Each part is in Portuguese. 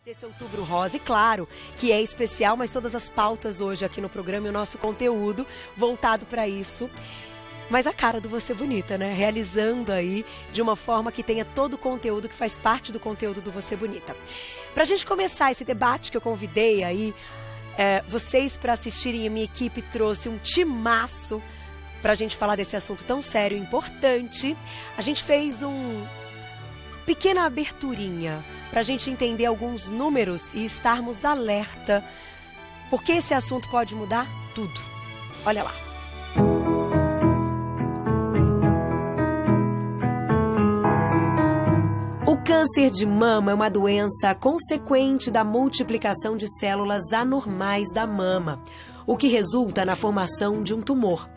Desse Outubro Rosa, e claro que é especial, mas todas as pautas hoje aqui no programa e o nosso conteúdo voltado para isso. Mas a cara do Você Bonita, né? Realizando aí de uma forma que tenha todo o conteúdo que faz parte do conteúdo do Você Bonita. Pra gente começar esse debate que eu convidei aí, vocês para assistirem, a minha equipe trouxe um timaço pra gente falar desse assunto tão sério e importante. A gente fez pequena aberturinha para a gente entender alguns números e estarmos alerta, porque esse assunto pode mudar tudo. Olha lá. O câncer de mama é uma doença consequente da multiplicação de células anormais da mama, o que resulta na formação de um tumor.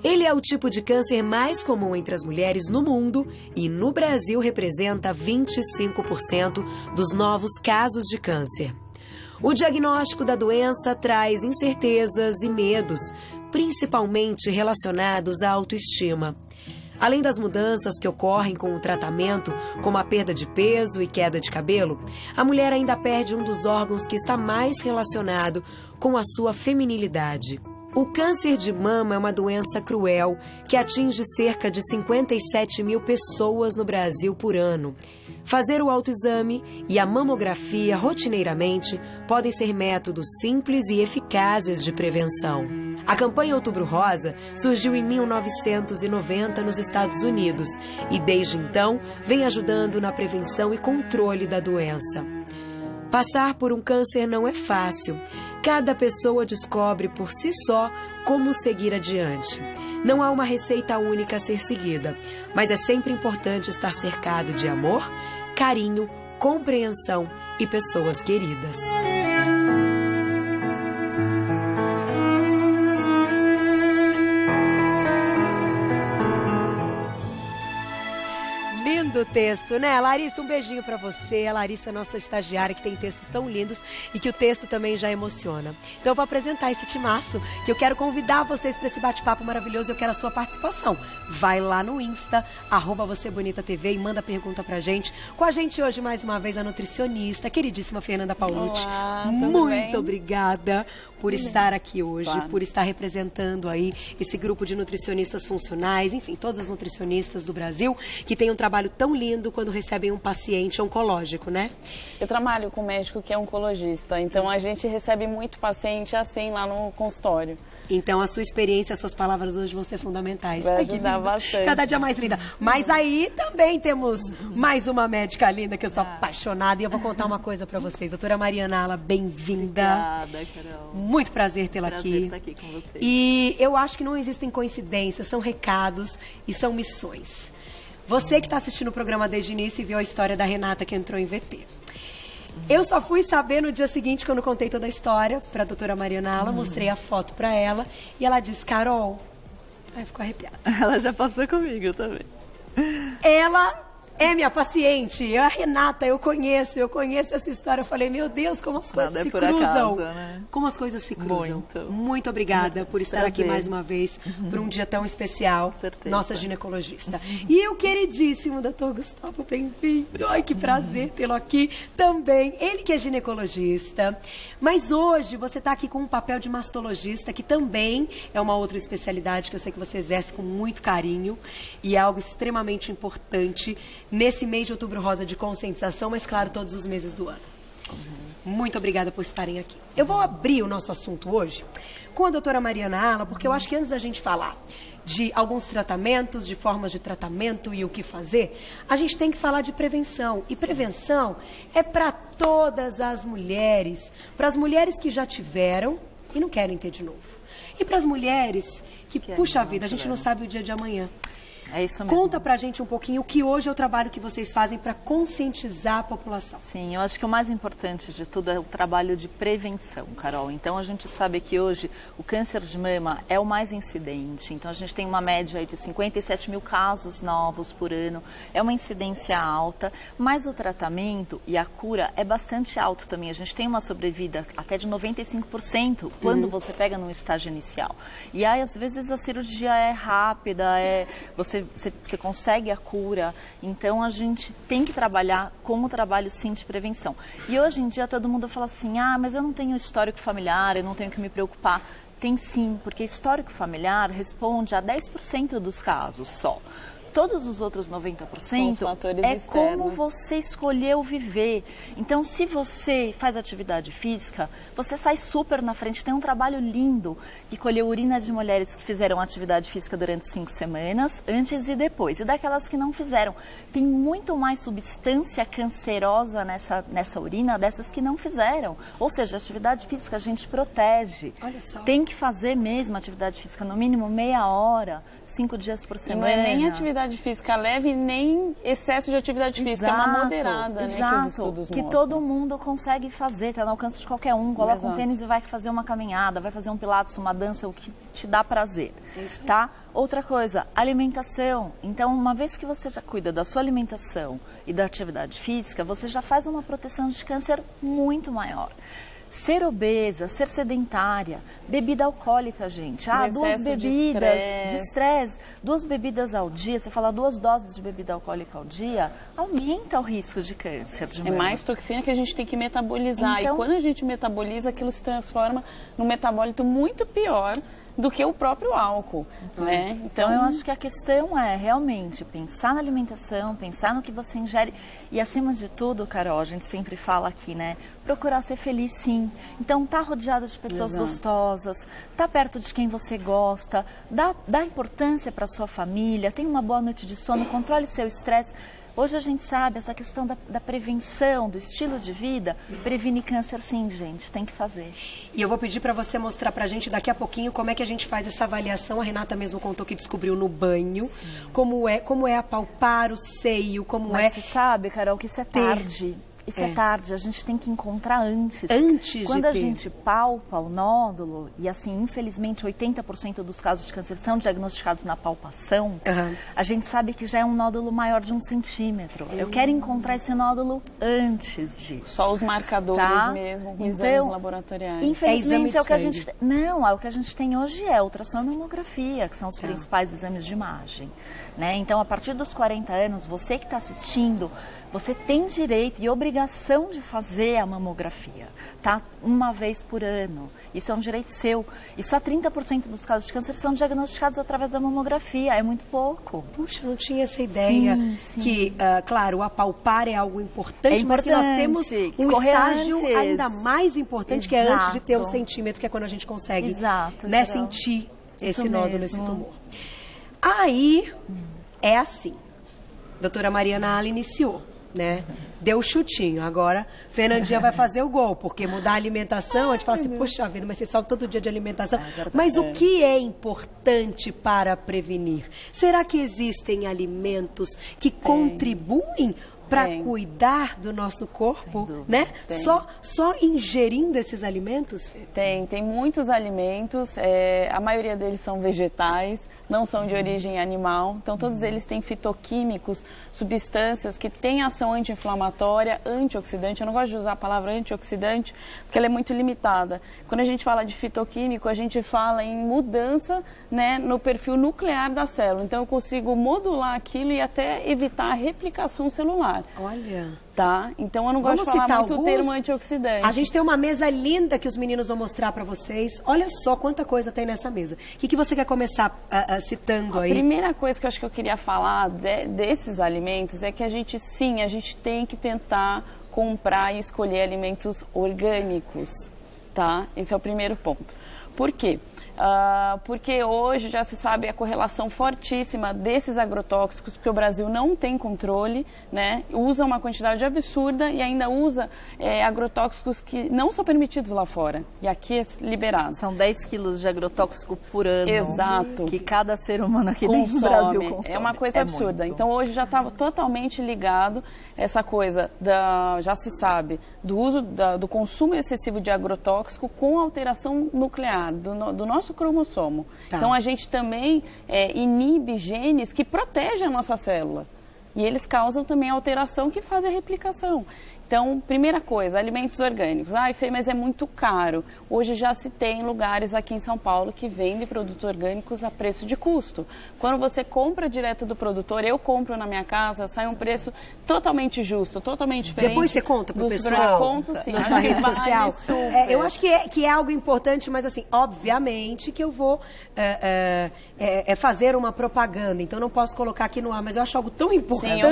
Ele é o tipo de câncer mais comum entre as mulheres no mundo e no Brasil representa 25% dos novos casos de câncer. O diagnóstico da doença traz incertezas e medos, principalmente relacionados à autoestima. Além das mudanças que ocorrem com o tratamento, como a perda de peso e queda de cabelo, a mulher ainda perde um dos órgãos que está mais relacionado com a sua feminilidade. O câncer de mama é uma doença cruel que atinge cerca de 57 mil pessoas no Brasil por ano. Fazer o autoexame e a mamografia rotineiramente podem ser métodos simples e eficazes de prevenção. A campanha Outubro Rosa surgiu em 1990 nos Estados Unidos e, desde então, vem ajudando na prevenção e controle da doença. Passar por um câncer não é fácil. Cada pessoa descobre por si só como seguir adiante. Não há uma receita única a ser seguida, mas é sempre importante estar cercado de amor, carinho, compreensão e pessoas queridas. Do texto, né? Larissa, um beijinho pra você. A Larissa é nossa estagiária que tem textos tão lindos e que o texto também já emociona. Então eu vou apresentar esse timaço que eu quero convidar vocês para esse bate-papo maravilhoso. Eu quero a sua participação. Vai lá no Insta, @VocêBonitaTV e manda pergunta pra gente. Com a gente hoje, mais uma vez, a nutricionista, queridíssima Fernanda Paulucci. Olá, muito obrigada por estar aqui hoje, Claro. por estar representando aí esse grupo de nutricionistas funcionais, enfim, todas as nutricionistas do Brasil que têm um trabalho tão lindo quando recebem um paciente oncológico, né? Eu trabalho com um médico que é oncologista, então a gente recebe muito paciente assim lá no consultório. Então a sua experiência, as suas palavras hoje vão ser fundamentais. Vai Ai, que ajudar linda. bastante. Cada dia mais linda. Mas aí também temos mais uma médica linda que eu sou apaixonada e eu vou contar uma coisa pra vocês. Doutora Mariana Ala, bem-vinda. Obrigada, Carol. Muito prazer tê-la Prazer aqui. estar aqui com você. E eu acho que não existem coincidências, são recados e são missões. Você que está assistindo o programa desde o início e viu a história da Renata que entrou em VT. Eu só fui saber no dia seguinte, quando eu contei toda a história para a doutora Mariana Ala, mostrei a foto para ela e ela disse, Carol, aí ficou arrepiada. Ela já passou comigo também. Ela é minha paciente, a Renata, eu conheço essa história. Eu falei, meu Deus, como as coisas Nada é se por cruzam. acaso, né? Como as coisas se cruzam. Muito. Muito obrigada por estar aqui Prazer. mais uma vez, por um dia tão especial, Com certeza. nossa ginecologista. E o queridíssimo doutor Gustavo, bem-vindo. Ai, que prazer tê-lo aqui também. Ele que é ginecologista. Mas hoje você está aqui com um papel de mastologista, que também é uma outra especialidade que eu sei que você exerce com muito carinho e é algo extremamente importante nesse mês de Outubro Rosa de conscientização, mas claro, todos os meses do ano. Muito obrigada por estarem aqui. Eu vou abrir o nosso assunto hoje com a doutora Mariana Ala, porque eu acho que antes da gente falar de alguns tratamentos, de formas de tratamento e o que fazer, a gente tem que falar de prevenção. E prevenção é para todas as mulheres, para as mulheres que já tiveram e não querem ter de novo. E para as mulheres que puxa vida, a gente não sabe o dia de amanhã. É isso mesmo. Conta pra gente um pouquinho o que hoje é o trabalho que vocês fazem para conscientizar a população. Sim, eu acho que o mais importante de tudo é o trabalho de prevenção, Carol. Então, a gente sabe que hoje o câncer de mama é o mais incidente. Então, a gente tem uma média aí de 57 mil casos novos por ano. É uma incidência alta, mas o tratamento e a cura é bastante alto também. A gente tem uma sobrevida até de 95% quando você pega no estágio inicial. E aí, às vezes, a cirurgia é rápida, você você consegue a cura. Então, a gente tem que trabalhar como trabalho, sim, de prevenção. E hoje em dia, todo mundo fala assim, mas eu não tenho histórico familiar, eu não tenho que me preocupar. Tem sim, porque histórico familiar responde a 10% dos casos só. Todos os outros 90% é como você escolheu viver. Então, se você faz atividade física, você sai super na frente. Tem um trabalho lindo que colheu urina de mulheres que fizeram atividade física durante 5 semanas, antes e depois. E daquelas que não fizeram. Tem muito mais substância cancerosa nessa urina dessas que não fizeram. Ou seja, a atividade física a gente protege. Olha só. Tem que fazer mesmo atividade física, no mínimo meia hora, 5 dias por semana. Não é nem atividade física leve, nem excesso de atividade física, é uma moderada, né, que os estudos que mostram. todo mundo consegue fazer, está no alcance de qualquer um. Coloca um tênis e vai fazer uma caminhada, vai fazer um pilates, uma dança, o que te dá prazer, tá? Outra coisa, alimentação. Então, uma vez que você já cuida da sua alimentação e da atividade física, você já faz uma proteção de câncer muito maior. Ser obesa, ser sedentária, bebida alcoólica, gente. 2 bebidas de estresse, 2 bebidas ao dia, você fala 2 doses de bebida alcoólica ao dia, aumenta o risco de câncer de mama. É mais toxina que a gente tem que metabolizar. Então, e quando a gente metaboliza, aquilo se transforma num metabólito muito pior do que o próprio álcool, né? Então, eu acho que a questão é realmente pensar na alimentação, pensar no que você ingere e, acima de tudo, Carol, a gente sempre fala aqui, né? Procurar ser feliz, sim. Então, tá rodeada de pessoas gostosas, tá perto de quem você gosta, dá importância para sua família, tem uma boa noite de sono, controle seu estresse. Hoje a gente sabe, essa questão da prevenção, do estilo de vida, previne câncer sim, gente, tem que fazer. E eu vou pedir para você mostrar pra gente daqui a pouquinho como é que a gente faz essa avaliação. A Renata mesmo contou que descobriu no banho, como é apalpar o seio, Mas você sabe, Carol, que isso é tarde. Isso é tarde, a gente tem que encontrar antes. Quando a gente palpa o nódulo, e assim, infelizmente, 80% dos casos de câncer são diagnosticados na palpação, a gente sabe que já é um nódulo maior de 1 centímetro. Eu quero encontrar esse nódulo antes disso. Só os marcadores mesmo, com exames laboratoriais. Infelizmente, é o que a gente... Não, o que a gente tem hoje é ultrassom e mamografia, que são os principais exames de imagem, né? Então, a partir dos 40 anos, você que está assistindo, você tem direito e obrigação de fazer a mamografia, tá? 1 vez por ano. Isso é um direito seu. E só 30% dos casos de câncer são diagnosticados através da mamografia. É muito pouco. Puxa, não tinha essa ideia. Sim. Que, claro, o apalpar é algo importante, mas que nós temos um estágio ainda mais importante, que é antes de ter 1 centímetro, que é quando a gente consegue sentir esse nódulo, esse tumor. Aí, é assim. Doutora Mariana Ala iniciou, né? Deu o chutinho. Agora, Fernandinha vai fazer o gol, porque mudar a alimentação, a gente fala assim, puxa vida, mas você solta todo dia de alimentação. Mas o que é importante para prevenir? Será que existem alimentos que contribuem para cuidar do nosso corpo, né? Só ingerindo esses alimentos? Tem muitos alimentos, a maioria deles são vegetais, não são de origem animal, então todos eles têm fitoquímicos, substâncias que têm ação anti-inflamatória, antioxidante. Eu não gosto de usar a palavra antioxidante porque ela é muito limitada. Quando a gente fala de fitoquímico, a gente fala em mudança, né, no perfil nuclear da célula. Então eu consigo modular aquilo e até evitar a replicação celular. Olha... Tá? Então eu não gosto de falar muito o termo antioxidante. A gente tem uma mesa linda que os meninos vão mostrar para vocês. Olha só quanta coisa tem nessa mesa. O que você quer começar citando aí? A primeira coisa que eu acho que eu queria falar desses alimentos é que a gente tem que tentar comprar e escolher alimentos orgânicos, tá? Esse é o primeiro ponto. Por quê? Porque hoje já se sabe a correlação fortíssima desses agrotóxicos, porque o Brasil não tem controle, né? Usa uma quantidade absurda e ainda usa agrotóxicos que não são permitidos lá fora. E aqui é liberado. São 10 quilos de agrotóxico por ano. Exato. Que cada ser humano aqui dentro do Brasil consome. É uma coisa absurda. Então hoje já está totalmente ligado essa coisa, já se sabe, do uso, do consumo excessivo de agrotóxico com alteração nuclear, do nosso cromossomo. Tá. Então a gente também inibe genes que protegem a nossa célula. E eles causam também alteração que faz a replicação. Então, primeira coisa, alimentos orgânicos. Ai, Fê, mas é muito caro. Hoje já se tem lugares aqui em São Paulo que vendem produtos orgânicos a preço de custo. Quando você compra direto do produtor, eu compro na minha casa, sai um preço totalmente justo, totalmente diferente. Depois você conta pro pessoal conto, sim, na sua rede social. Eu acho que é algo importante, mas assim, obviamente que eu vou fazer uma propaganda, então não posso colocar aqui no ar, mas eu acho algo tão importante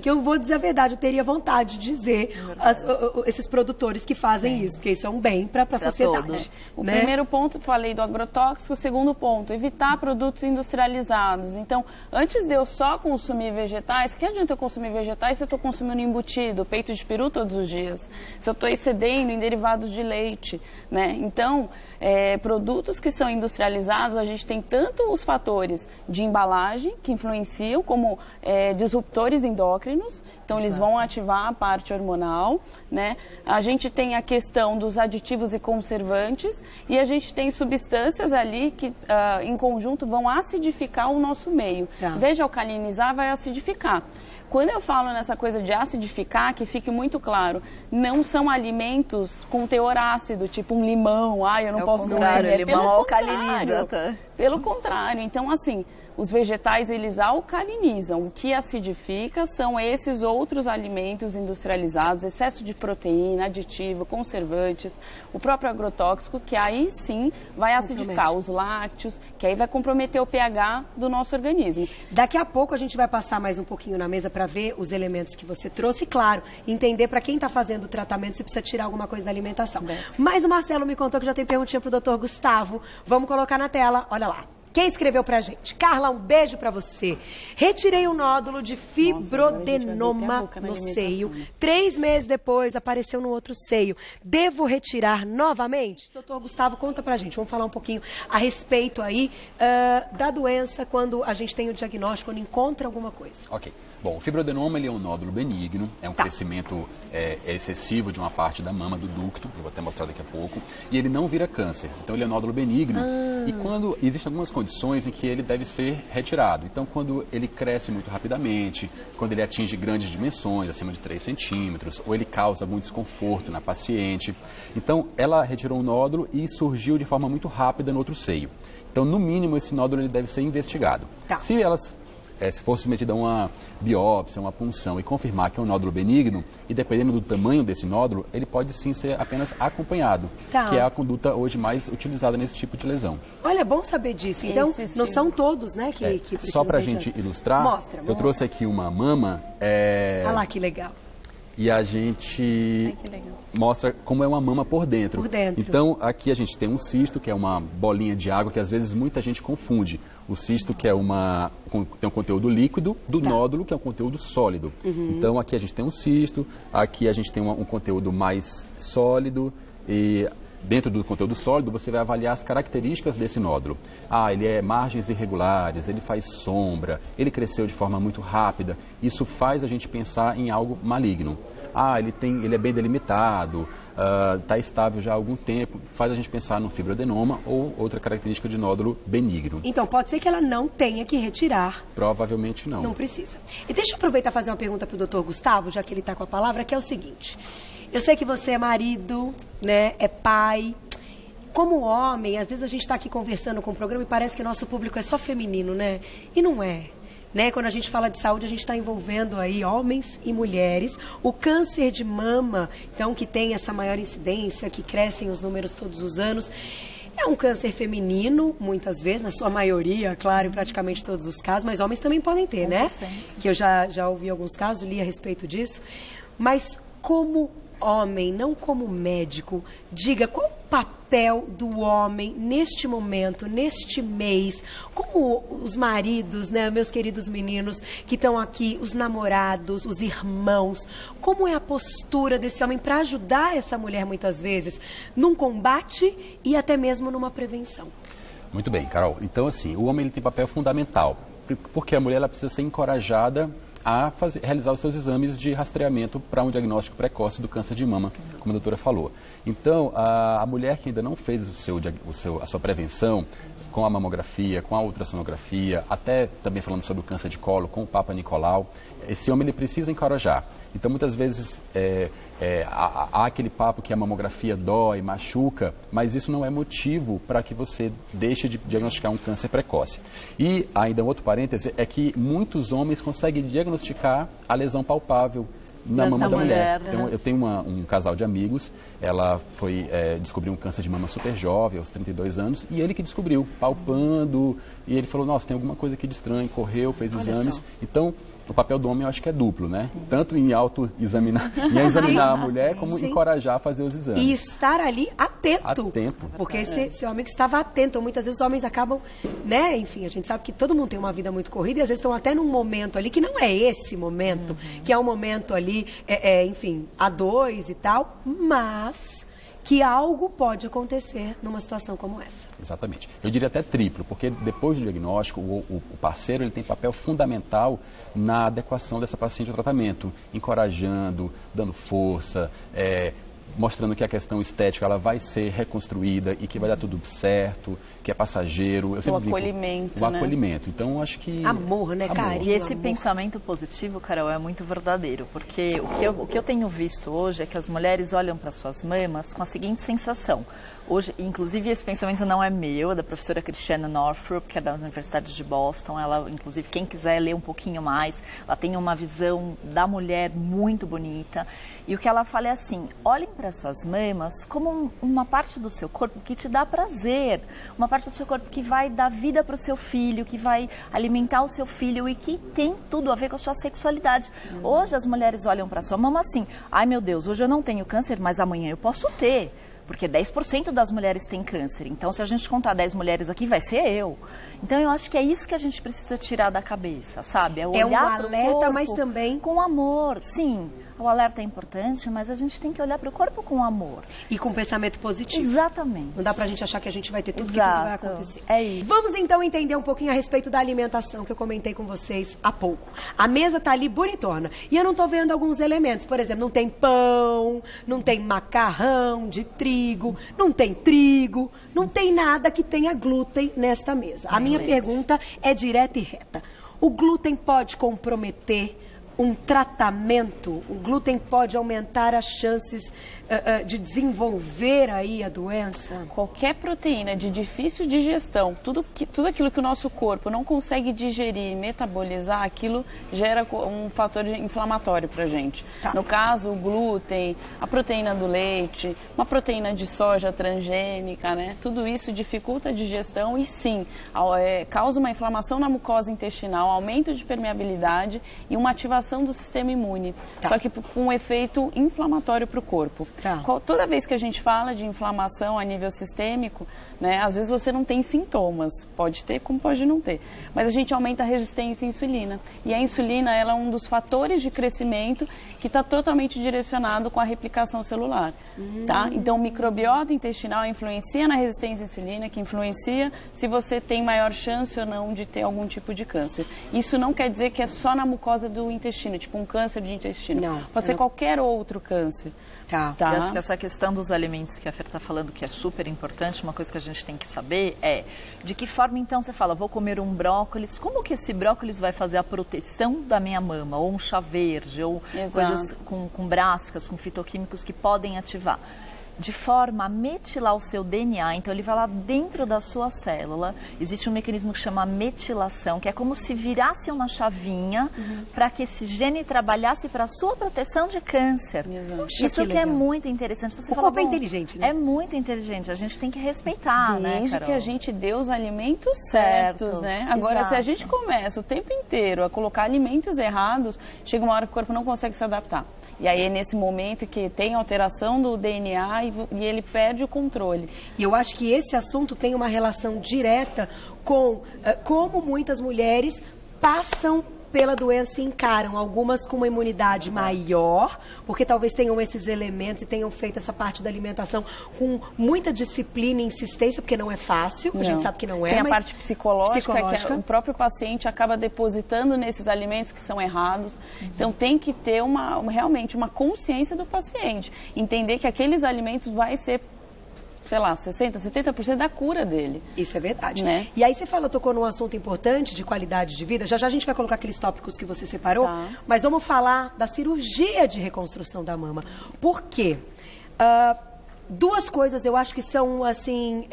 que eu vou dizer a verdade, eu teria vontade de dizer esses produtores que fazem isso, porque isso é um bem para a sociedade. Todos. O primeiro ponto, falei do agrotóxico, o segundo ponto, evitar produtos industrializados. Então, antes de eu só consumir vegetais, que adianta eu consumir vegetais se eu estou consumindo embutido, peito de peru todos os dias? Se eu estou excedendo em derivados de leite, né? Então, produtos que são industrializados, a gente tem tanto os fatores de embalagem, que influenciam, como disruptores endócrinos, então eles vão ativar a parte hormonal, né? A gente tem a questão dos aditivos e conservantes e a gente tem substâncias ali que em conjunto vão acidificar o nosso meio. Veja, alcalinizar vai acidificar. Quando eu falo nessa coisa de acidificar, que fique muito claro, não são alimentos com teor ácido, tipo um limão, eu não posso comer. Limão alcaliniza. Pelo contrário, então assim, os vegetais, eles alcalinizam. O que acidifica são esses outros alimentos industrializados, excesso de proteína, aditivo, conservantes, o próprio agrotóxico, que aí sim vai acidificar os lácteos, que aí vai comprometer o pH do nosso organismo. Daqui a pouco a gente vai passar mais um pouquinho na mesa para ver os elementos que você trouxe e, claro, entender para quem está fazendo o tratamento se precisa tirar alguma coisa da alimentação. Mas o Marcelo me contou que já tem perguntinha para o Dr. Gustavo. Vamos colocar na tela, olha lá. Quem escreveu pra gente? Carla, um beijo pra você. Retirei um nódulo de fibroadenoma no seio. 3 meses depois, apareceu no outro seio. Devo retirar novamente? Doutor Gustavo, conta pra gente. Vamos falar um pouquinho a respeito aí da doença quando a gente tem o diagnóstico, quando encontra alguma coisa. Ok. Bom, o fibroadenoma ele é um nódulo benigno, é um crescimento excessivo de uma parte da mama, do ducto, eu vou até mostrar daqui a pouco, e ele não vira câncer. Então ele é um nódulo benigno e quando existem algumas condições em que ele deve ser retirado. Então quando ele cresce muito rapidamente, quando ele atinge grandes dimensões, acima de 3 centímetros, ou ele causa algum desconforto na paciente. Então ela retirou um nódulo e surgiu de forma muito rápida no outro seio. Então no mínimo esse nódulo ele deve ser investigado. Se for submetido a uma biópsia, uma punção e confirmar que é um nódulo benigno, e dependendo do tamanho desse nódulo, ele pode sim ser apenas acompanhado, que é a conduta hoje mais utilizada nesse tipo de lesão. Olha, é bom saber disso. Então, não são todos, né, que precisam. Só para a gente ilustrar, eu trouxe aqui uma mama. Olha lá que legal. E a gente mostra como é uma mama por dentro. Então, aqui a gente tem um cisto, que é uma bolinha de água, que às vezes muita gente confunde. O cisto, que tem um conteúdo líquido, do nódulo, que é um conteúdo sólido. Então, aqui a gente tem um cisto, aqui a gente tem um conteúdo mais sólido e... Dentro do conteúdo sólido, você vai avaliar as características desse nódulo. Ele é margens irregulares, ele faz sombra, ele cresceu de forma muito rápida. Isso faz a gente pensar em algo maligno. Ele é bem delimitado, está estável já há algum tempo, faz a gente pensar no fibroadenoma ou outra característica de nódulo benigno. Então, pode ser que ela não tenha que retirar. Provavelmente não. Não precisa. E deixa eu aproveitar e fazer uma pergunta para o Dr. Gustavo, já que ele está com a palavra, que é o seguinte. Eu sei que você é marido, né, é pai. Como homem, às vezes a gente está aqui conversando com o programa e parece que nosso público é só feminino, né? E não é. Né? Quando a gente fala de saúde, a gente está envolvendo aí homens e mulheres. O câncer de mama, então, que tem essa maior incidência, que crescem os números todos os anos, é um câncer feminino, muitas vezes, na sua maioria, claro, em praticamente todos os casos, mas homens também podem ter, né? Que eu já ouvi alguns casos, li a respeito disso. Mas como homem, não como médico, diga qual o papel do homem neste momento, neste mês, como os maridos, né, meus queridos meninos que estão aqui, os namorados, os irmãos, como é a postura desse homem para ajudar essa mulher muitas vezes num combate e até mesmo numa prevenção? Muito bem, Carol. Então, assim, o homem ele tem papel fundamental, porque a mulher ela precisa ser encorajada a realizar os seus exames de rastreamento para um diagnóstico precoce do câncer de mama, como a doutora falou. Então, a mulher que ainda não fez a sua prevenção com a mamografia, com a ultrassonografia, até também falando sobre o câncer de colo, com o Papa Nicolau, esse homem ele precisa encorajar. Então, muitas vezes, há aquele papo que a mamografia dói, machuca, mas isso não é motivo para que você deixe de diagnosticar um câncer precoce. E ainda um outro parêntese é que muitos homens conseguem diagnosticar a lesão palpável na mama da mulher. Então, eu tenho um casal de amigos, ela descobriu um câncer de mama super jovem, aos 32 anos, e ele que descobriu, palpando, e ele falou, nossa, tem alguma coisa aqui de estranho, correu, fez exames. Então, o papel do homem eu acho que é duplo, né? Tanto em autoexaminar, examinar a mulher, como encorajar a fazer os exames. E estar ali atento. Atento. Porque esse homem que estava atento, muitas vezes os homens acabam, né? Enfim, a gente sabe que todo mundo tem uma vida muito corrida e às vezes estão até num momento ali que não é esse momento, que é um momento ali, enfim, a dois e tal, mas que algo pode acontecer numa situação como essa. Exatamente. Eu diria até triplo, porque depois do diagnóstico, o parceiro ele tem papel fundamental na adequação dessa paciente ao tratamento, encorajando, dando força, mostrando que a questão estética ela vai ser reconstruída e que vai dar tudo certo, que é passageiro. Eu sempre acolhimento, o acolhimento. Então, acho que... Amor, né, carinho? E esse pensamento positivo, Carol, é muito verdadeiro, porque o que eu tenho visto hoje é que as mulheres olham para suas mamas com a seguinte sensação. Hoje, inclusive, esse pensamento não é meu, é da professora Christiane Northrup, que é da Universidade de Boston. Ela, inclusive, quem quiser ler um pouquinho mais, ela tem uma visão da mulher muito bonita. E o que ela fala é assim, olhem para suas mamas como uma parte do seu corpo que te dá prazer, uma parte do seu corpo que vai dar vida para o seu filho, que vai alimentar o seu filho e que tem tudo a ver com a sua sexualidade. Hoje as mulheres olham para sua mama assim, ai meu Deus, hoje eu não tenho câncer, mas amanhã eu posso ter. Porque 10% das mulheres têm câncer. Então, se a gente contar 10 mulheres aqui, vai ser eu. Então, eu acho que é isso que a gente precisa tirar da cabeça, sabe? É olhar um alerta, mas também com amor. Sim, o alerta é importante, mas a gente tem que olhar para o corpo com amor. E com pensamento positivo. Exatamente. Não dá pra gente achar que a gente vai ter tudo que tudo vai acontecer. É isso. Vamos então entender um pouquinho a respeito da alimentação que eu comentei com vocês há pouco. A mesa tá ali bonitona. E eu não tô vendo alguns elementos. Por exemplo, não tem pão, não tem macarrão de trigo, não tem nada que tenha glúten nesta mesa. A minha pergunta é direta e reta. O glúten pode comprometer um tratamento? O glúten pode aumentar as chances de desenvolver aí a doença? Qualquer proteína de difícil digestão, tudo aquilo que o nosso corpo não consegue digerir e metabolizar, aquilo gera um fator inflamatório pra gente. Tá. No caso, o glúten, a proteína do leite, uma proteína de soja transgênica, né? Tudo isso dificulta a digestão e sim, causa uma inflamação na mucosa intestinal, aumento de permeabilidade e uma ativação do sistema imune. Tá. Só que com um efeito inflamatório para o corpo. Tá. Toda vez que a gente fala de inflamação a nível sistêmico, né, às vezes você não tem sintomas, pode ter como pode não ter, mas a gente aumenta a resistência à insulina. E a insulina ela é um dos fatores de crescimento que está totalmente direcionado com a replicação celular. Tá? Então, o microbiota intestinal influencia na resistência à insulina, que influencia se você tem maior chance ou não de ter algum tipo de câncer. Isso não quer dizer que é só na mucosa do intestino, tipo um câncer de intestino. Não, pode ser qualquer outro câncer. Tá. Eu acho que essa questão dos alimentos que a Fer está falando, que é super importante, uma coisa que a gente tem que saber é de que forma então você fala, vou comer um brócolis, como que esse brócolis vai fazer a proteção da minha mama, ou um chá verde, ou coisas com brascas, com fitoquímicos que podem ativar. De forma a metilar o seu DNA, então ele vai lá dentro da sua célula, existe um mecanismo que chama metilação, que é como se virasse uma chavinha para que esse gene trabalhasse para a sua proteção de câncer. Puxa, Isso que é muito interessante. Então, você fala, corpo é inteligente, né? É muito inteligente, a gente tem que respeitar, né, Desde Carol? que a gente dê os alimentos certos, né? Agora, se a gente Exato. começa o tempo inteiro a colocar alimentos errados, chega uma hora que o corpo não consegue se adaptar. E aí é nesse momento que tem alteração do DNA e ele perde o controle. E eu acho que esse assunto tem uma relação direta com como muitas mulheres passam pela doença e encaram, algumas com uma imunidade maior, porque talvez tenham esses elementos e tenham feito essa parte da alimentação com muita disciplina e insistência, porque não é fácil, a gente sabe que não é, tem mas a parte psicológica. Que o próprio paciente acaba depositando nesses alimentos que são errados. Então tem que ter realmente uma consciência do paciente, entender que aqueles alimentos vai ser sei lá, 60%, 70% da cura dele. Isso é verdade. Né? E aí você tocou num assunto importante de qualidade de vida. Já já a gente vai colocar aqueles tópicos que você separou, mas vamos falar da cirurgia de reconstrução da mama. Por quê? Duas coisas eu acho que são, assim,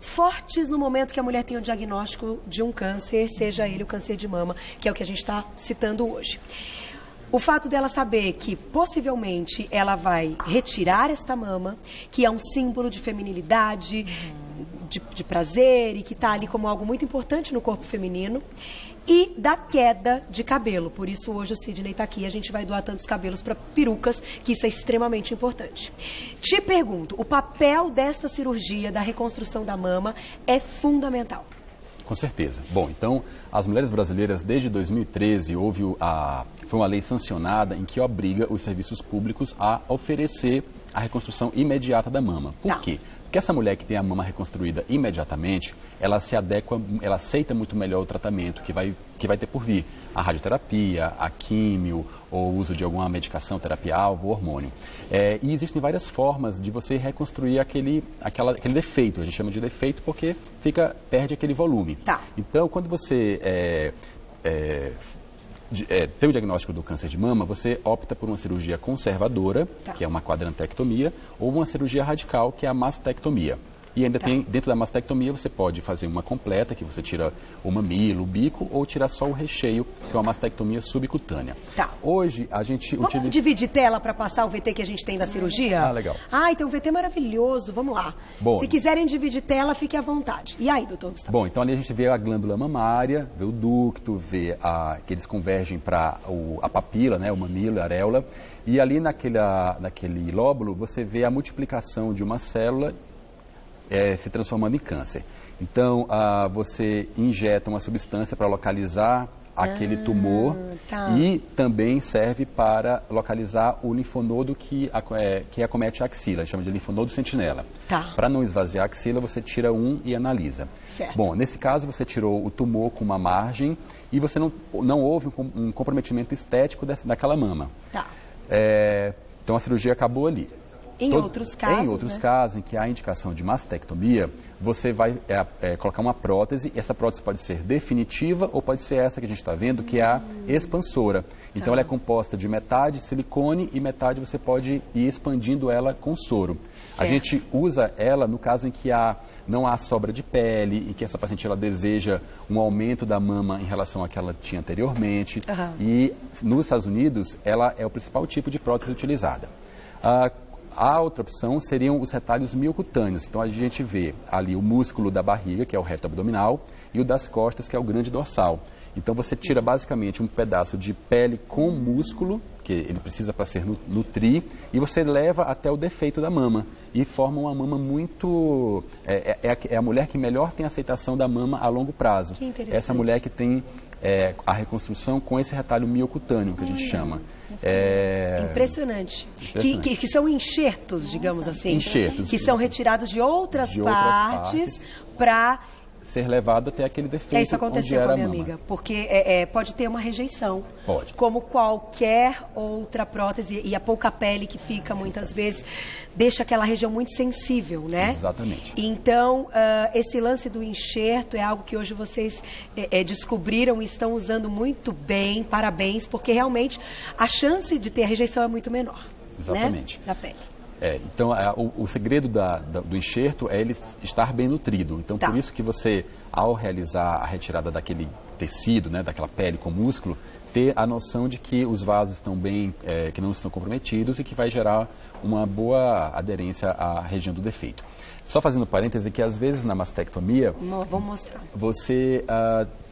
fortes no momento que a mulher tem o diagnóstico de um câncer, seja ele o câncer de mama, que é o que a gente está citando hoje. O fato dela saber que, possivelmente, ela vai retirar esta mama, que é um símbolo de feminilidade, de prazer, e que está ali como algo muito importante no corpo feminino, e da queda de cabelo. Por isso, hoje o Sidney está aqui, a gente vai doar tantos cabelos para perucas, que isso é extremamente importante. Te pergunto, o papel desta cirurgia, da reconstrução da mama, é fundamental? Com certeza. Bom, então, as mulheres brasileiras, desde 2013, foi uma lei sancionada em que obriga os serviços públicos a oferecer a reconstrução imediata da mama. Por quê? Porque essa mulher que tem a mama reconstruída imediatamente, ela se adequa, ela aceita muito melhor o tratamento que vai ter por vir. A radioterapia, a químio, ou o uso de alguma medicação, terapia-alvo, hormônio. E existem várias formas de você reconstruir aquele defeito. A gente chama de defeito porque perde aquele volume. Então, quando você tem o diagnóstico do câncer de mama, você opta por uma cirurgia conservadora, que é uma quadrantectomia, ou uma cirurgia radical, que é a mastectomia. E ainda tem, dentro da mastectomia, você pode fazer uma completa, que você tira o mamilo, o bico, ou tirar só o recheio, que é uma mastectomia subcutânea. Hoje, a gente utiliza... Vamos dividir tela para passar o VT que a gente tem da cirurgia? Legal. Então o VT é maravilhoso, vamos lá. Bom, se quiserem dividir tela, fique à vontade. E aí, doutor Gustavo? Bom, então ali a gente vê a glândula mamária, vê o ducto, vê que eles convergem para a papila, né, o mamilo, a areola, e ali naquele lóbulo você vê a multiplicação de uma célula se transformando em câncer. Então, você injeta uma substância para localizar aquele tumor e também serve para localizar o linfonodo que acomete a axila, chama de linfonodo sentinela. Para não esvaziar a axila, você tira e analisa. Bom, nesse caso, você tirou o tumor com uma margem e você não houve um comprometimento estético daquela mama. Então, a cirurgia acabou ali. Em outros casos, em que há indicação de mastectomia, você vai colocar uma prótese, e essa prótese pode ser definitiva ou pode ser essa que a gente está vendo, que é a expansora. Então, ela é composta de metade silicone e metade você pode ir expandindo ela com soro. A gente usa ela no caso em que não há sobra de pele e que essa paciente ela deseja um aumento da mama em relação à que ela tinha anteriormente. E nos Estados Unidos, ela é o principal tipo de prótese utilizada. A outra opção seriam os retalhos miocutâneos. Então, a gente vê ali o músculo da barriga, que é o reto abdominal, e o das costas, que é o grande dorsal. Então, você tira basicamente um pedaço de pele com músculo, que ele precisa para ser nutrir, e você leva até o defeito da mama. E forma uma mama muito... É a mulher que melhor tem aceitação da mama a longo prazo. Que interessante. Essa mulher que tem a reconstrução com esse retalho miocutâneo, que a gente chama. Impressionante. Que são enxertos, digamos assim. Enxertos. Que são retirados de outras partes para ser levado até aquele defeito. Isso aconteceu com a minha amiga, porque pode ter uma rejeição. Pode. Como qualquer outra prótese, e a pouca pele que fica muitas vezes deixa aquela região muito sensível, né? Exatamente. Então, esse lance do enxerto é algo que hoje vocês descobriram e estão usando muito bem, parabéns, porque realmente a chance de ter rejeição é muito menor. Exatamente. Né? Da pele. Então, o segredo do enxerto é ele estar bem nutrido. Então, por isso que você, ao realizar a retirada daquele tecido, né, daquela pele com músculo, ter a noção de que os vasos estão bem, que não estão comprometidos e que vai gerar uma boa aderência à região do defeito. Só fazendo parêntese que, às vezes, na mastectomia, vamos mostrar. Você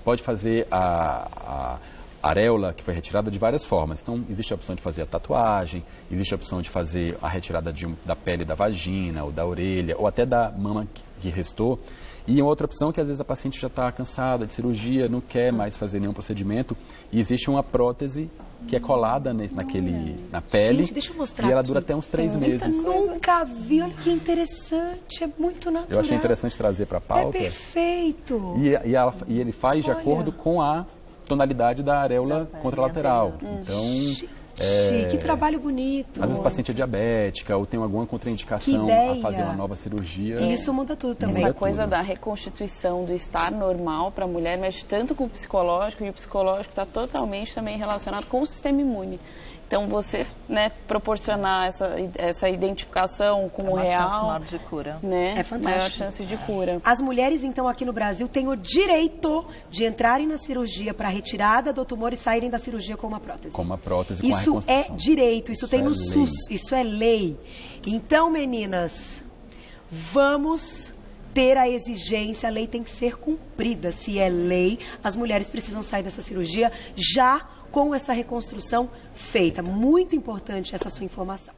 pode fazer a areola que foi retirada de várias formas. Então, existe a opção de fazer a tatuagem, existe a opção de fazer a retirada da pele da vagina, ou da orelha, ou até da mama que restou. E uma outra opção que às vezes a paciente já está cansada de cirurgia, não quer mais fazer nenhum procedimento, e existe uma prótese que é colada na pele. Gente, deixa eu mostrar e ela aqui. Dura até uns 3 meses. Eu nunca vi, olha que interessante, é muito natural. Eu achei interessante trazer para a pauta. É perfeito. E ele faz de acordo com a tonalidade da areola contralateral. Então, que trabalho bonito. Às vezes o paciente é diabética ou tem alguma contraindicação a fazer uma nova cirurgia. E isso muda tudo também. Essa coisa da reconstituição do estar normal para a mulher mexe tanto com o psicológico, e o psicológico está totalmente também relacionado com o sistema imune. Então, você, né, proporcionar essa identificação com o real... chance maior de cura. Né, é fantástico. Maior chance de cura. As mulheres, então, aqui no Brasil, têm o direito de entrarem na cirurgia para retirada do tumor e saírem da cirurgia com uma prótese. Com uma prótese, com a Isso reconstrução. é direito, isso tem no SUS, isso é lei. Então, meninas, vamos ter a exigência, a lei tem que ser cumprida. Se é lei, as mulheres precisam sair dessa cirurgia já com essa reconstrução feita. Muito importante essa sua informação.